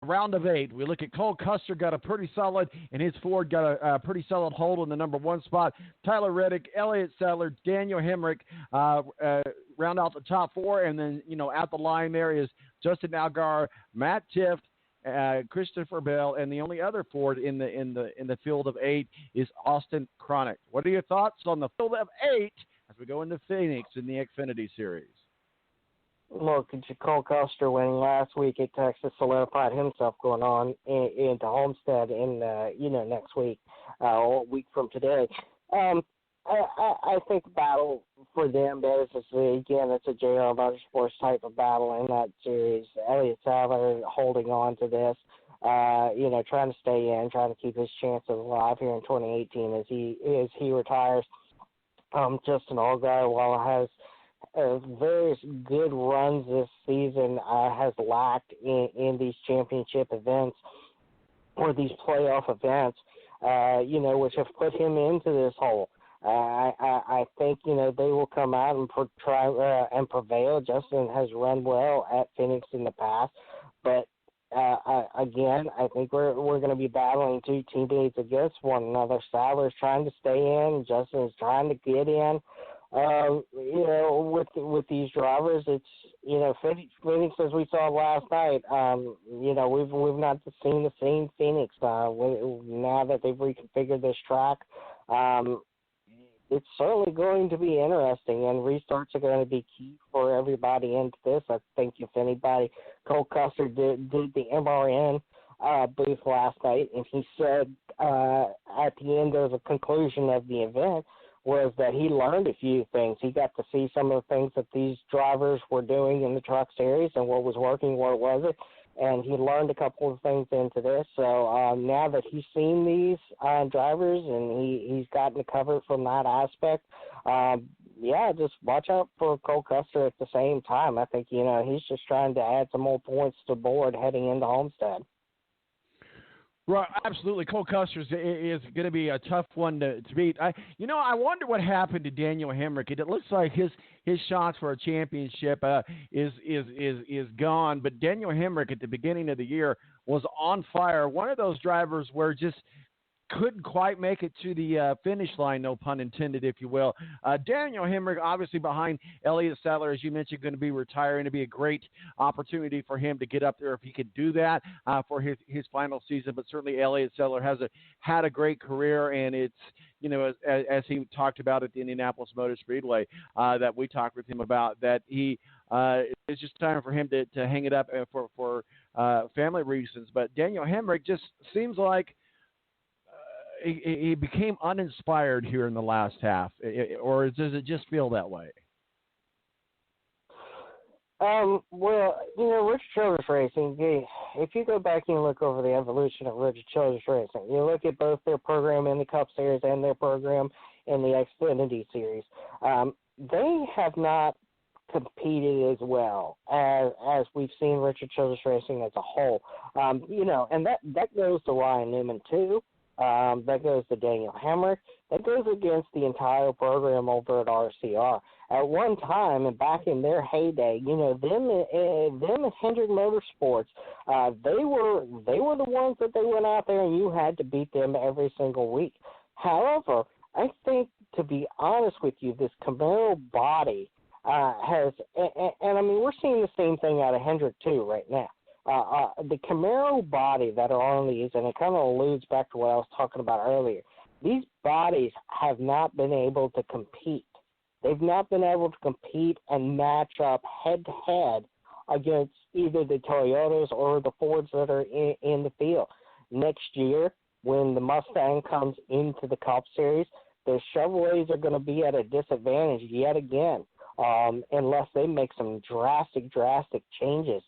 round of 8. We look at Cole Custer, got a pretty solid, and his Ford got a pretty solid hold on the number 1 spot. Tyler Reddick, Elliott Sadler, Daniel Hemrick round out the top 4, and then at the line there is Justin Algar, Matt Tift, Christopher Bell, and the only other Ford in the field of 8 is Austin Chronic. What are your thoughts on the field of 8 as we go into Phoenix in the Xfinity Series? Look, Cole Custer winning last week at Texas solidified himself going on into Homestead in next week, a week from today. I think the battle for them is again, it's a JR Motorsports type of battle in that series. Elliott Sadler holding on to this, trying to stay in, trying to keep his chances alive here in 2018 as he retires. Justin Allgaier, while has various good runs this season, has lacked in these championship events or these playoff events, which have put him into this hole. I think, they will come out and try and prevail. Justin has run well at Phoenix in the past, but again, I think we're going to be battling two teammates against one another. Sadler's trying to stay in, Justin's trying to get in. With these drivers, it's Phoenix as we saw last night. We've not seen the same Phoenix now that they've reconfigured this track. It's certainly going to be interesting, and restarts are going to be key for everybody into this. I think if anybody, Cole Custer did the MRN booth last night, and he said at the end of the conclusion of the event was that he learned a few things. He got to see some of the things that these drivers were doing in the truck series and what was working, what wasn't, and he learned a couple of things into this. So now that he's seen these drivers and he's gotten covered from that aspect, just watch out for Cole Custer at the same time. I think, he's just trying to add some more points to the board heading into Homestead. Right, absolutely. Cole Custer is going to be a tough one to beat. I wonder what happened to Daniel Hemrick. It looks like his shots for a championship is gone. But Daniel Hemrick at the beginning of the year was on fire. One of those drivers where just couldn't quite make it to the finish line, no pun intended, if you will. Daniel Hemrick, obviously behind Elliott Sadler, as you mentioned, going to be retiring. It'd be a great opportunity for him to get up there if he could do that for his final season. But certainly Elliott Sadler had a great career, and it's, as he talked about at the Indianapolis Motor Speedway that we talked with him about, that it's just time for him to hang it up for family reasons. But Daniel Hemrick just seems like he became uninspired here in the last half, or does it just feel that way? Richard Childress Racing, if you go back and look over the evolution of Richard Childress Racing, you look at both their program in the Cup Series and their program in the Xfinity Series, they have not competed as well as we've seen Richard Childress Racing as a whole. And that goes to Ryan Newman, too. That goes to Daniel Hemrick. That goes against the entire program over at RCR. At one time, and back in their heyday, them and Hendrick Motorsports, they were the ones that they went out there and you had to beat them every single week. However, I think, to be honest with you, this Camaro body has, and I mean, we're seeing the same thing out of Hendrick too right now. The Camaro body that are on these, and it kind of alludes back to what I was talking about earlier, these bodies have not been able to compete. They've not been able to compete and match up head-to-head against either the Toyotas or the Fords that are in the field. Next year, when the Mustang comes into the Cup Series, the Chevrolets are going to be at a disadvantage yet again. Unless they make some drastic changes.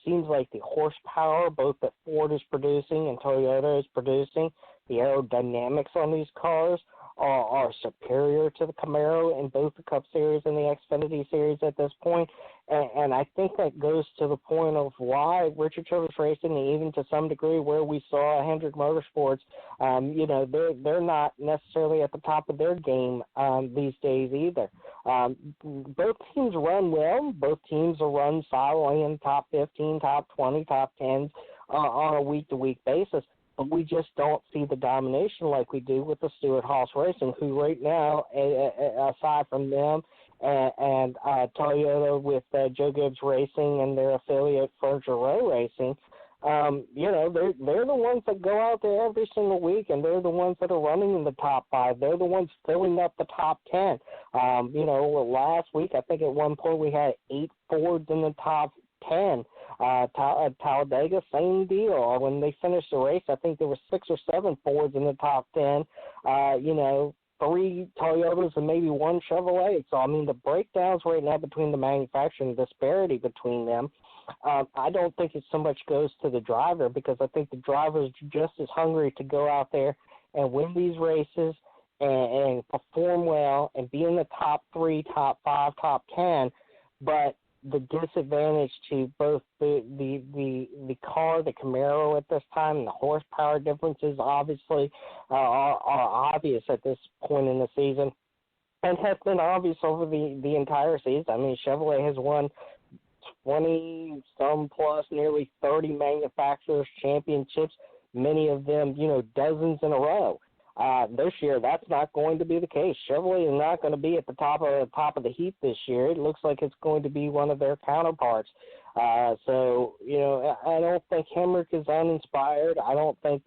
Seems like the horsepower, both that Ford is producing and Toyota is producing, the aerodynamics on these cars are superior to the Camaro in both the Cup Series and the Xfinity Series at this point. And I think that goes to the point of why Richard Childress Racing, and even to some degree where we saw Hendrick Motorsports, they're not necessarily at the top of their game these days either. Both teams run well. Both teams are run solidly in top 15, top 20, top 10s on a week-to-week basis. But we just don't see the domination like we do with the Stewart-Haas Racing, who right now, aside from them and Toyota with Joe Gibbs Racing and their affiliate Furniture Row Racing, they're the ones that go out there every single week, and they're the ones that are running in the top 5. They're the ones filling up the top 10. Last week, I think at one point we had 8 Fords in the top 10. Talladega, same deal. When they finished the race, I think there were 6 or 7 Fords in the top 10. 3 Toyotas and maybe 1 Chevrolet. So, I mean, the breakdowns right now between the manufacturing, disparity between them, I don't think it so much goes to the driver, because I think the driver is just as hungry to go out there and win these races and perform well and be in the top 3, top 5, top 10. But the disadvantage to both the car, the Camaro at this time, and the horsepower differences obviously are obvious at this point in the season, and has been obvious over the entire season. I mean, Chevrolet has won 20-some plus, nearly 30 manufacturers' championships, many of them, dozens in a row. This year, that's not going to be the case. Chevrolet is not going to be at the top of the heap this year. It looks like it's going to be one of their counterparts. I don't think Hemrick is uninspired. I don't think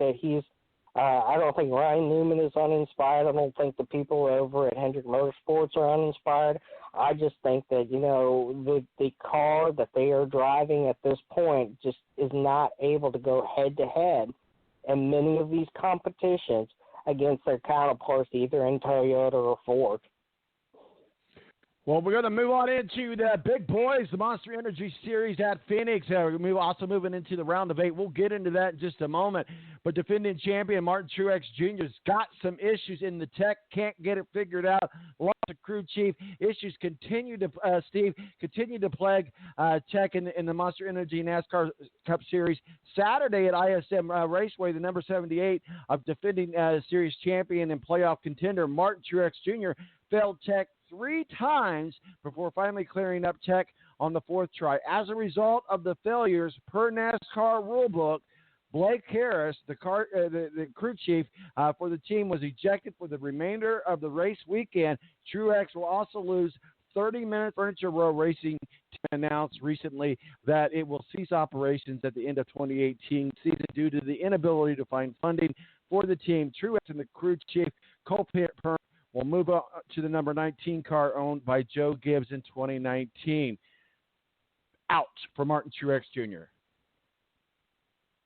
Ryan Newman is uninspired. I don't think the people over at Hendrick Motorsports are uninspired. I just think that, the car that they are driving at this point just is not able to go head-to-head in many of these competitions against their counterparts, either in Toyota or Ford. Well, we're going to move on into the big boys, the Monster Energy Series at Phoenix. We're also moving into the round of 8. We'll get into that in just a moment. But defending champion Martin Truex Jr. has got some issues in the tech, can't get it figured out. Lots of crew chief issues continue to plague tech in the Monster Energy NASCAR Cup Series. Saturday at ISM Raceway, the number 78 of defending series champion and playoff contender Martin Truex Jr. failed tech 3 times before finally clearing up tech on the 4th try. As a result of the failures, per NASCAR rulebook, Blake Harris, the crew chief for the team, was ejected for the remainder of the race weekend. Truex will also lose 30-minute Furniture Row Racing announced recently that it will cease operations at the end of 2018 season due to the inability to find funding for the team. Truex and the crew chief, Cole Pearn, will move up to the number 19 car owned by Joe Gibbs in 2019. Out for Martin Truex Jr.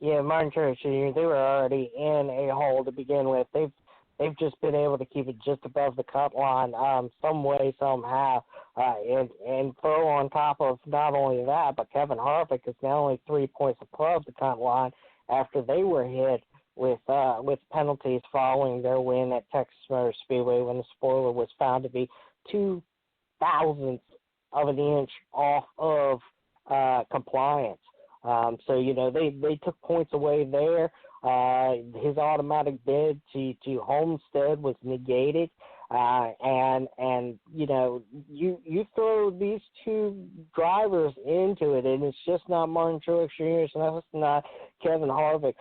Yeah, Martin Truex Jr., they were already in a hole to begin with. They've just been able to keep it just above the cut line some way, somehow. And throw on top of not only that, but Kevin Harvick is now only 3 points above the cut line after they were hit with penalties following their win at Texas Motor Speedway when the spoiler was found to be 0.02 of an inch off of compliance. So they took points away there. His automatic bid to Homestead was negated. And you throw these 2 drivers into it, and it's just not Martin Truex Jr., it's not Kevin Harvick.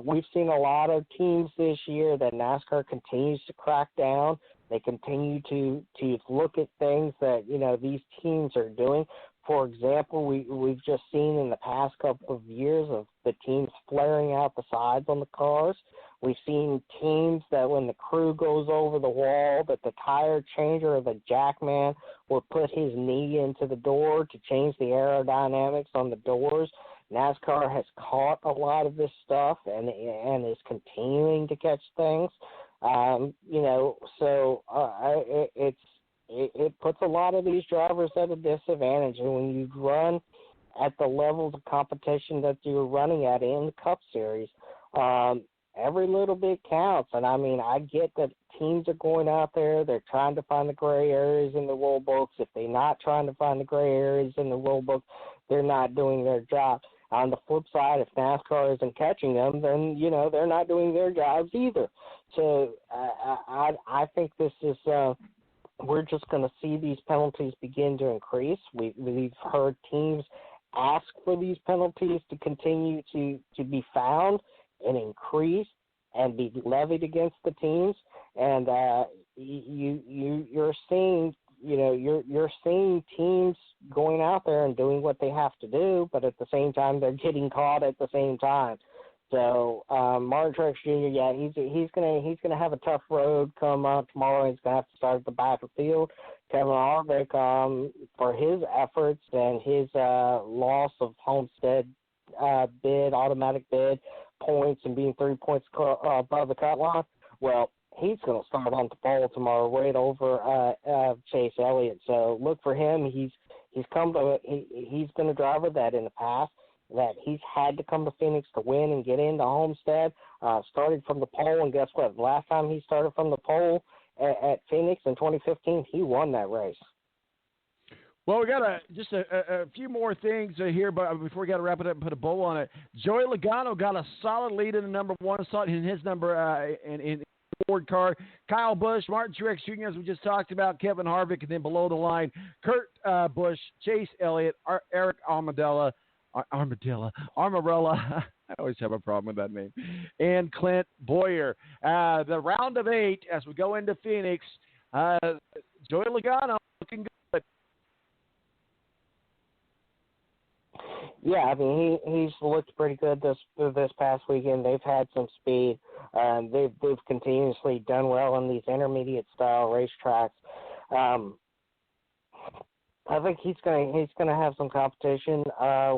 We've seen a lot of teams this year that NASCAR continues to crack down. They continue to look at things that, these teams are doing. For example, we've just seen in the past couple of years of the teams flaring out the sides on the cars. We've seen teams that when the crew goes over the wall, that the tire changer or the jackman will put his knee into the door to change the aerodynamics on the doors. NASCAR has caught a lot of this stuff and is continuing to catch things. It puts a lot of these drivers at a disadvantage. And when you run at the levels of competition that you're running at in the Cup Series, every little bit counts. And, I get that teams are going out there. They're trying to find the gray areas in the rule books. If they're not trying to find the gray areas in the rule book, they're not doing their job. On the flip side, if NASCAR isn't catching them, then, they're not doing their jobs either. So I think this is we're just going to see these penalties begin to increase. We've heard teams ask for these penalties to continue to be found and increase and be levied against the teams. And you're seeing, you're seeing teams going out there and doing what they have to do, but at the same time they're getting caught at the same time. So Martin Truex Jr., yeah, he's gonna have a tough road come tomorrow. He's gonna have to start at the back of the field. Kevin Harvick, for his efforts and his loss of Homestead automatic bid points and being 3 points above the cut line, well, he's going to start on the pole tomorrow, right over Chase Elliott. So look for him. He's been a driver that in the past that he's had to come to Phoenix to win and get into Homestead. Started from the pole, and guess what? The last time he started from the pole at Phoenix in 2015, he won that race. Well, we got just a few more things here, but before we got to wrap it up and put a bow on it, Joey Logano got a solid lead in the number one slot in his number in the Ford car. Kyle Busch, Martin Truex Jr., as we just talked about, Kevin Harvick, and then below the line, Kurt Busch, Chase Elliott, Eric Armadella. I always have a problem with that name. And Clint Boyer. The round of 8 as we go into Phoenix. Joey Logano looking good. Yeah, I mean he's looked pretty good this past weekend. They've had some speed. They've continuously done well on these intermediate style racetracks. I think he's gonna have some competition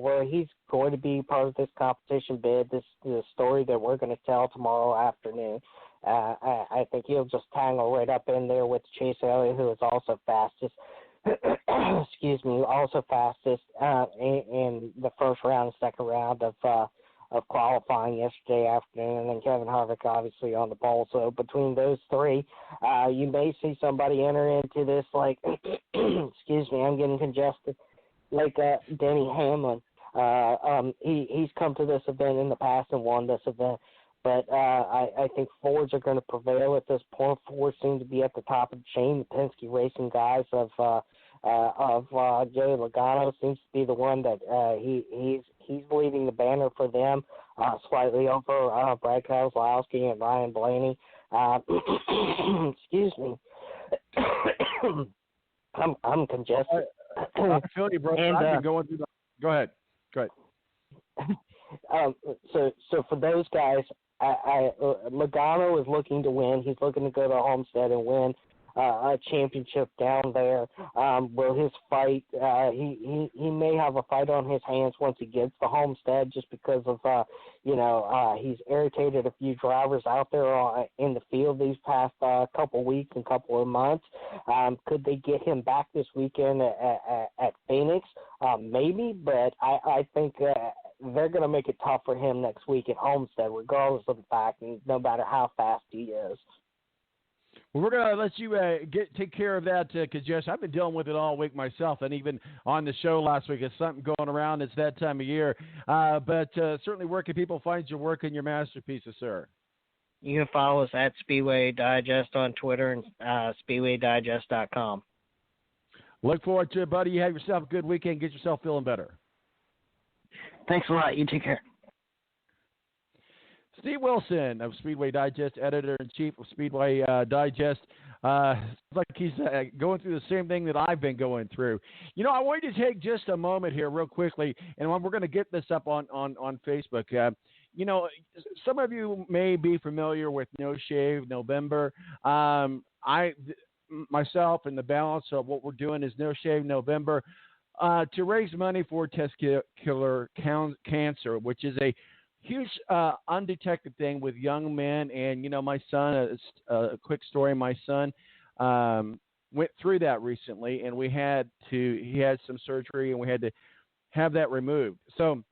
where he's going to be part of this competition bid. This is a story that we're going to tell tomorrow afternoon. I think he'll just tangle right up in there with Chase Elliott, who is also fastest. Also fastest in the first round, second round of qualifying yesterday afternoon, and then Kevin Harvick obviously on the pole. So between those three, you may see somebody enter into this like, excuse me, I'm getting congested, like Denny Hamlin. He's come to this event in the past and won this event. But I think Fords are going to prevail at this point. Fords seem to be at the top of the chain. The Penske Racing guys of Joey Logano seems to be the one that he's leading the banner for them, slightly over Brad Keselowski and Ryan Blaney. Excuse me. I'm congested. I feel you, bro. And, I've been going through the... Go ahead. So for those guys, Logano is looking to win. He's looking to go to Homestead and win a championship down there. Will his fight? He may have a fight on his hands once he gets to Homestead, just because of he's irritated a few drivers out there in the field these past couple weeks and couple of months. Could they get him back this weekend at Phoenix? Maybe, but I think they're going to make it tough for him next week at Homestead, regardless of the fact, and no matter how fast he is. Well, we're going to let you take care of that congestion. I've been dealing with it all week myself, and even on the show last week. It's something going around. It's that time of year. But certainly, where can people find your work and your masterpieces, sir? You can follow us at Speedway Digest on Twitter and speedwaydigest.com. Look forward to it, buddy. You have yourself a good weekend. Get yourself feeling better. Thanks a lot. You take care. Steve Wilson of Speedway Digest, editor-in-chief of Speedway Digest. Like he's going through the same thing that I've been going through. I want you to take just a moment here real quickly, and we're going to get this up on Facebook. Some of you may be familiar with No Shave November. Myself and the balance of what we're doing is No Shave November to raise money for testicular cancer, which is a huge undetected thing with young men. And, my son, a quick story, my son went through that recently, and he had some surgery, and we had to have that removed. So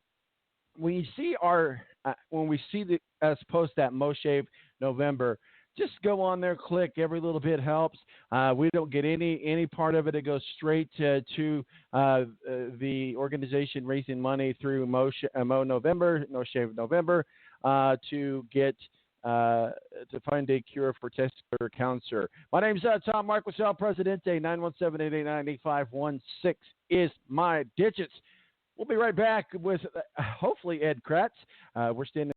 when you see when we see us post that Mo Shave November, just go on there, click. Every little bit helps. We don't get any part of it. It goes straight to the organization raising money through Mo November, No Shave November, to get to find a cure for testicular cancer. My name's Tom Marquis, Presidente. 917-889-8516 is my digits. We'll be right back with hopefully Ed Kratz. We're standing